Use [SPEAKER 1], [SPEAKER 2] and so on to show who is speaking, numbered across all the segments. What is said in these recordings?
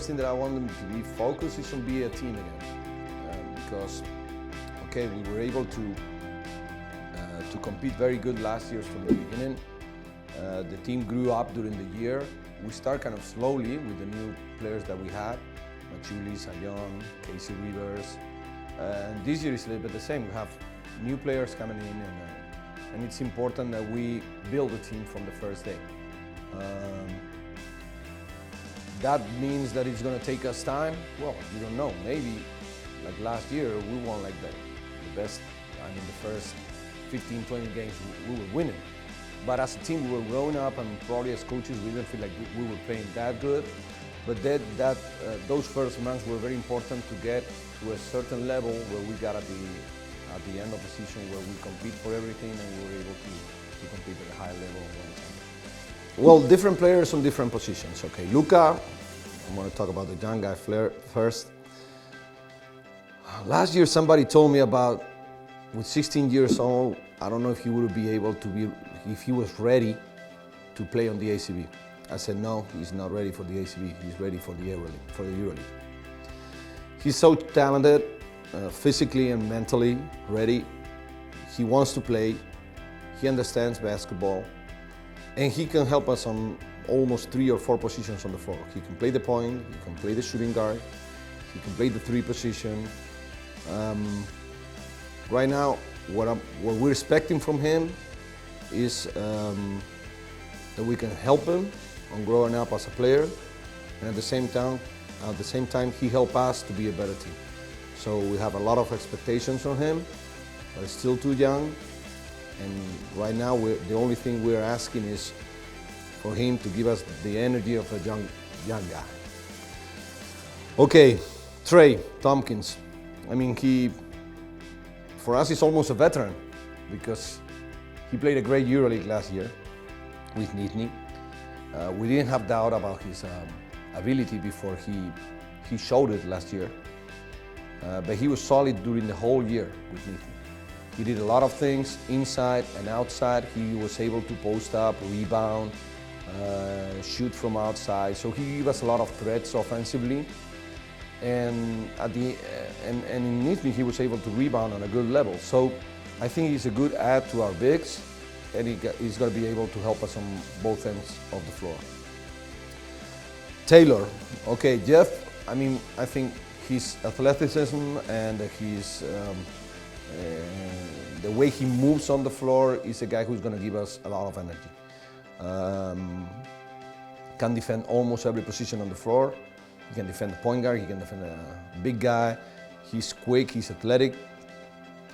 [SPEAKER 1] first thing that I want them to be focused is on being a team again, because okay, we were able to compete very good last year from the beginning. The team grew up during the year. We start kind of slowly with the new players that we had, Machuli, Sayon, Casey Rivers, and this year is a little bit the same. We have new players coming in, and it's important that we build a team from the first day. That means that it's going to take us time. Well, you don't know. Maybe like last year, we won like the best. I mean, the first 15, 20 games we were winning. But as a team, we were growing up, and probably as coaches, we didn't feel like we were playing that good. But those first months were very important to get to a certain level where we got at the end of the season, where we compete for everything and we were able to compete at a high level. Well, different players on different positions. Okay, Luka, I'm going to talk about the young guy first. Last year, somebody told me about, with 16 years old, I don't know if he would be able to be, if he was ready to play on the ACB. I said, no, he's not ready for the ACB. He's ready for the Euroleague. He's so talented, physically and mentally ready. He wants to play. He understands basketball. And he can help us on almost 3 or 4 positions on the floor. He can play the point, he can play the shooting guard, he can play the 3 position. Right now, what we're expecting from him is that we can help him on growing up as a player, and at the same time, he helps us to be a better team. So we have a lot of expectations on him, but he's still too young. And right now, the only thing we're asking is for him to give us the energy of a young guy. Okay, Trey Tompkins. I mean, for us, he's almost a veteran because he played a great EuroLeague last year with Nizhny. We didn't have doubt about his ability before he showed it last year. But he was solid during the whole year with Nizhny. He did a lot of things inside and outside. He was able to post up, rebound, shoot from outside. So he gave us a lot of threats offensively. And in Nizhny, he was able to rebound on a good level. So I think he's a good add to our bigs, and he's going to be able to help us on both ends of the floor. Taylor, okay, Jeff, I mean, I think his athleticism and the way he moves on the floor is a guy who's going to give us a lot of energy. Can defend almost every position on the floor. He can defend the point guard, he can defend a big guy. He's quick, he's athletic.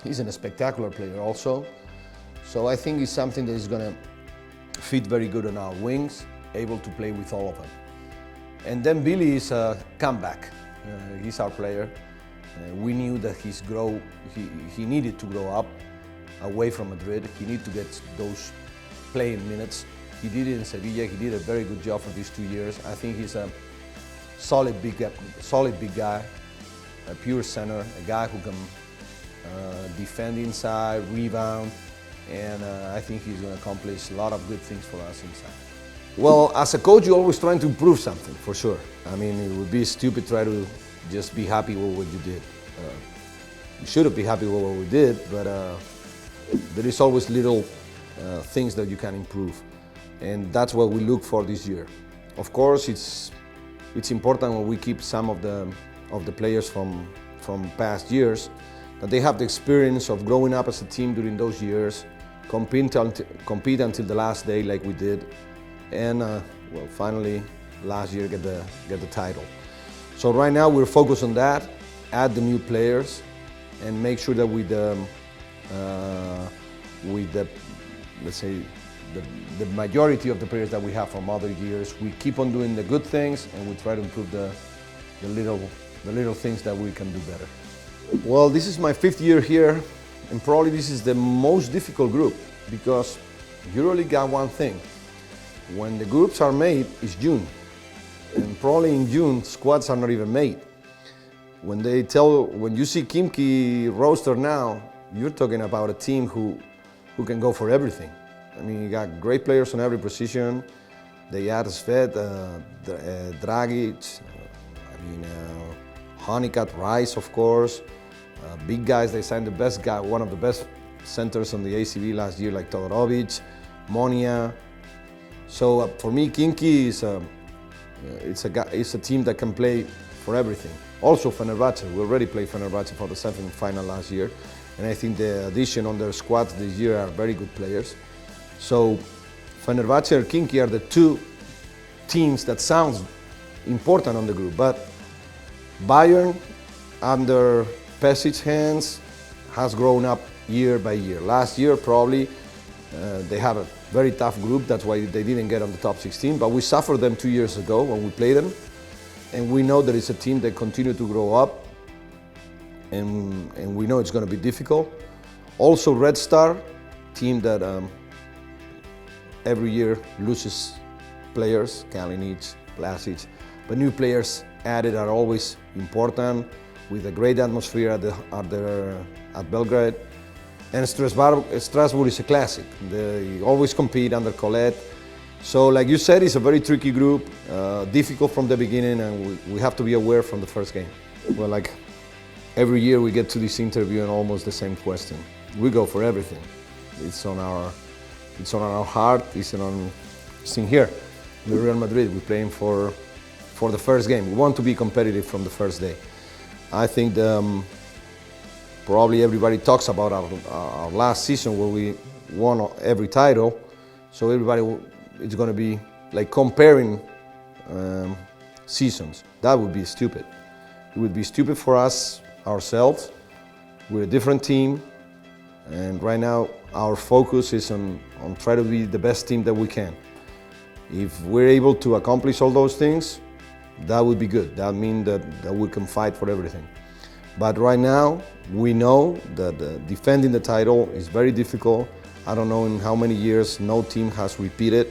[SPEAKER 1] He's a spectacular player also. So I think it's something that is going to fit very good on our wings, able to play with all of them. And then Billy is a comeback. He's our player. We knew that he needed to grow up away from Madrid. He needed to get those playing minutes. He did it in Sevilla. He did a very good job for these 2 years. I think he's a solid big guy, a pure center, a guy who can defend inside, rebound, and I think he's going to accomplish a lot of good things for us inside. Well, as a coach, you're always trying to improve something, for sure. I mean, it would be stupid to try to just be happy with what you did. You shouldn't be happy with what we did, but there is always little things that you can improve, and that's what we look for this year. Of course, it's important when we keep some of the players from past years, that they have the experience of growing up as a team during those years, compete until the last day like we did, and well, finally last year get the title. So right now we're focused on that, add the new players, and make sure that with the let's say the majority of the players that we have from other years, we keep on doing the good things and we try to improve the little things that we can do better. Well, this is my 5th year here, and probably this is the most difficult group because EuroLeague got one thing. When the groups are made, it's June. And probably in June, squads are not even made. When you see Khimki roster now, you're talking about a team who can go for everything. I mean, you got great players on every position. They add Svet, Dragic, I mean, Honeycutt, Rice, of course. Big guys, they signed the best guy, one of the best centers on the ACB last year, like Todorovic, Monia. So for me, Kinky is it's a team that can play for everything. Also Fenerbahce, we already played Fenerbahce for the semi-final last year, and I think the addition on their squad this year are very good players. So Fenerbahce and Kinky are the two teams that sounds important on the group, but Bayern, under Pesic's hands, has grown up year by year. Last year, probably, they had a very tough group, that's why they didn't get on the top 16, but we suffered them 2 years ago when we played them, and we know that it's a team that continue to grow up, and we know it's going to be difficult. Also Red Star, team that every year loses players, Kalinic, Vlasic, but new players added are always important, with a great atmosphere at Belgrade. And Strasbourg is a classic. They always compete under Colette. So like you said, it's a very tricky group, difficult from the beginning, and we have to be aware from the first game. Well, like every year we get to this interview and almost the same question. We go for everything. It's on our heart, it's in here. In Real Madrid, we're playing for the first game. We want to be competitive from the first day. I think probably everybody talks about our last season where we won every title, so everybody is going to be like comparing seasons. That would be stupid. It would be stupid for us ourselves. We're a different team, and right now our focus is on trying to be the best team that we can. If we're able to accomplish all those things, that would be good. That means that we can fight for everything. But right now, we know that defending the title is very difficult. I don't know in how many years no team has repeated.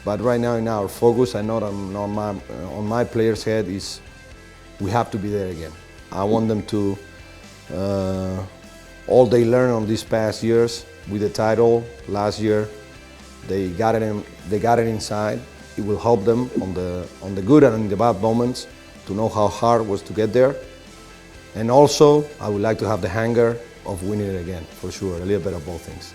[SPEAKER 1] But right now, in our focus, I know on my players' head is we have to be there again. I want them to all they learned on these past years with the title last year, they got it inside. It will help them on the good and in the bad moments to know how hard it was to get there. And also, I would like to have the hunger of winning it again, for sure, a little bit of both things.